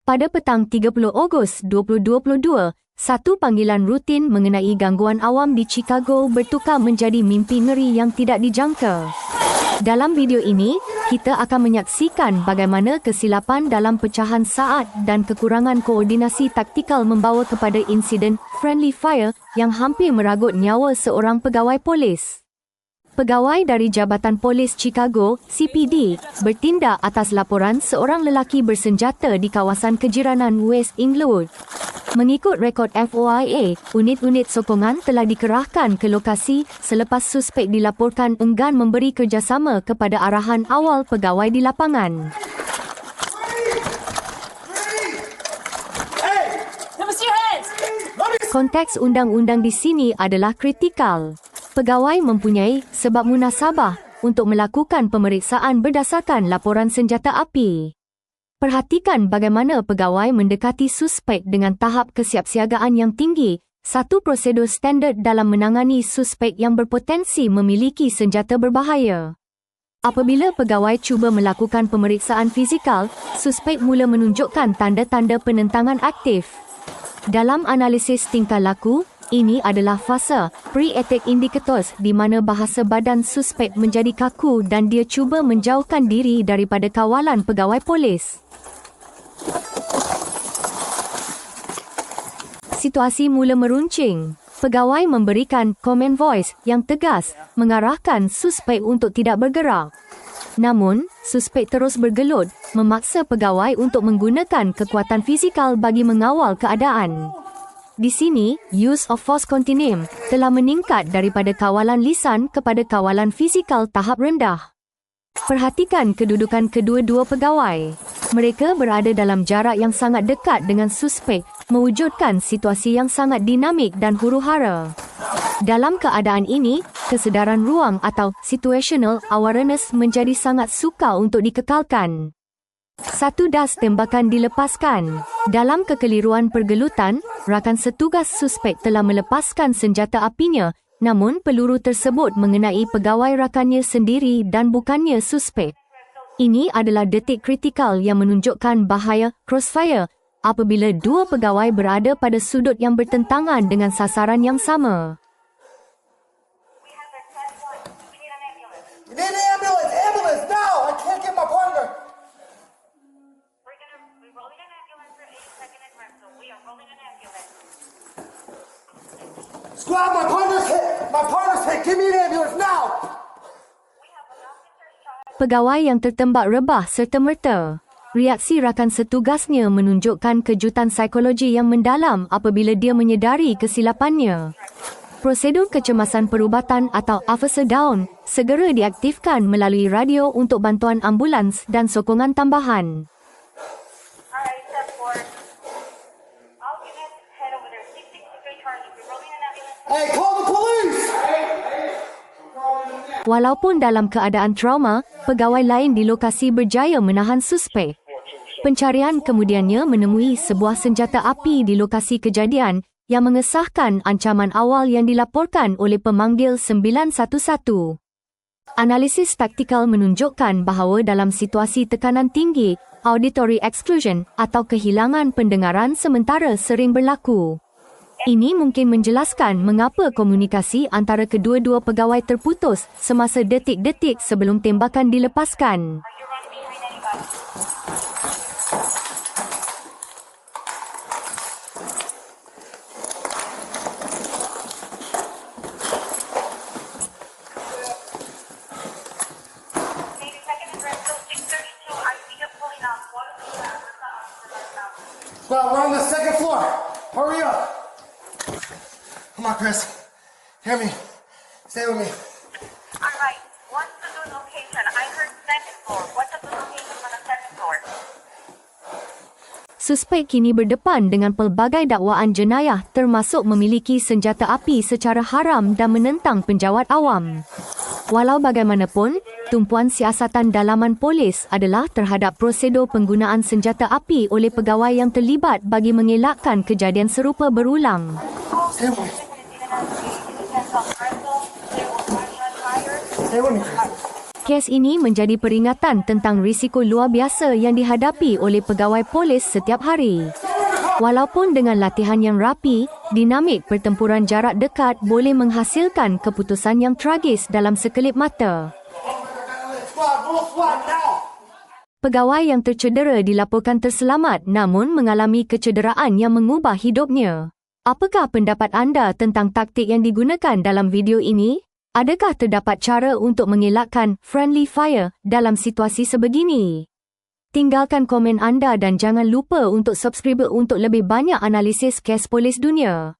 Pada petang 30 Ogos 2022, satu panggilan rutin mengenai gangguan awam di Chicago bertukar menjadi mimpi ngeri yang tidak dijangka. Dalam video ini, kita akan menyaksikan bagaimana kesilapan dalam pecahan saat dan kekurangan koordinasi taktikal membawa kepada insiden friendly fire yang hampir meragut nyawa seorang pegawai polis. Pegawai dari Jabatan Polis Chicago, CPD, bertindak atas laporan seorang lelaki bersenjata di kawasan kejiranan West Inglewood. Mengikut rekod FOIA, unit-unit sokongan telah dikerahkan ke lokasi selepas suspek dilaporkan enggan memberi kerjasama kepada arahan awal pegawai di lapangan. Konteks undang-undang di sini adalah kritikal. Pegawai mempunyai sebab munasabah untuk melakukan pemeriksaan berdasarkan laporan senjata api. Perhatikan bagaimana pegawai mendekati suspek dengan tahap kesiapsiagaan yang tinggi, satu prosedur standard dalam menangani suspek yang berpotensi memiliki senjata berbahaya. Apabila pegawai cuba melakukan pemeriksaan fizikal, suspek mula menunjukkan tanda-tanda penentangan aktif. Dalam analisis tingkah laku, ini adalah fasa pre-attack indicators di mana bahasa badan suspek menjadi kaku dan dia cuba menjauhkan diri daripada kawalan pegawai polis. Situasi mula meruncing. Pegawai memberikan command voice yang tegas mengarahkan suspek untuk tidak bergerak. Namun, suspek terus bergelut, memaksa pegawai untuk menggunakan kekuatan fizikal bagi mengawal keadaan. Di sini, use of force continuum telah meningkat daripada kawalan lisan kepada kawalan fizikal tahap rendah. Perhatikan kedudukan kedua-dua pegawai. Mereka berada dalam jarak yang sangat dekat dengan suspek, mewujudkan situasi yang sangat dinamik dan huru-hara. Dalam keadaan ini, kesedaran ruang atau situational awareness menjadi sangat sukar untuk dikekalkan. Satu das tembakan dilepaskan. Dalam kekeliruan pergelutan, rakan setugas suspek telah melepaskan senjata apinya, namun peluru tersebut mengenai pegawai rakannya sendiri dan bukannya suspek. Ini adalah detik kritikal yang menunjukkan bahaya crossfire apabila dua pegawai berada pada sudut yang bertentangan dengan sasaran yang sama. Ambulance now! I can't get my partner! Squad, my partner's hit! My partner's hit! Give me an ambulance now! Pegawai yang tertembak rebah serta-merta. Reaksi rakan setugasnya menunjukkan kejutan psikologi yang mendalam apabila dia menyedari kesilapannya. Prosedur kecemasan perubatan atau officer down segera diaktifkan melalui radio untuk bantuan ambulans dan sokongan tambahan. Hey, call the police! Walaupun dalam keadaan trauma, pegawai lain di lokasi berjaya menahan suspek. Pencarian kemudiannya menemui sebuah senjata api di lokasi kejadian yang mengesahkan ancaman awal yang dilaporkan oleh pemanggil 911. Analisis taktikal menunjukkan bahawa dalam situasi tekanan tinggi, auditory exclusion atau kehilangan pendengaran sementara sering berlaku. Ini mungkin menjelaskan mengapa komunikasi antara kedua-dua pegawai terputus semasa detik-detik sebelum tembakan dilepaskan. Well, we're on the second floor. Hurry up. Come on, Chris. Hear me. Stay with me. All right. What's the new location? I heard second floor. What's the new location for the second floor? Suspek kini berdepan dengan pelbagai dakwaan jenayah termasuk memiliki senjata api secara haram dan menentang penjawat awam. Walau bagaimanapun, tumpuan siasatan dalaman polis adalah terhadap prosedur penggunaan senjata api oleh pegawai yang terlibat bagi mengelakkan kejadian serupa berulang. Stay with me. Stay with me. Kes ini menjadi peringatan tentang risiko luar biasa yang dihadapi oleh pegawai polis setiap hari. Walaupun dengan latihan yang rapi, dinamik pertempuran jarak dekat boleh menghasilkan keputusan yang tragis dalam sekelip mata. Squad, full squad now. Pegawai yang tercedera dilaporkan terselamat namun mengalami kecederaan yang mengubah hidupnya. Apakah pendapat anda tentang taktik yang digunakan dalam video ini? Adakah terdapat cara untuk mengelakkan friendly fire dalam situasi sebegini? Tinggalkan komen anda dan jangan lupa untuk subscribe untuk lebih banyak analisis kes polis dunia.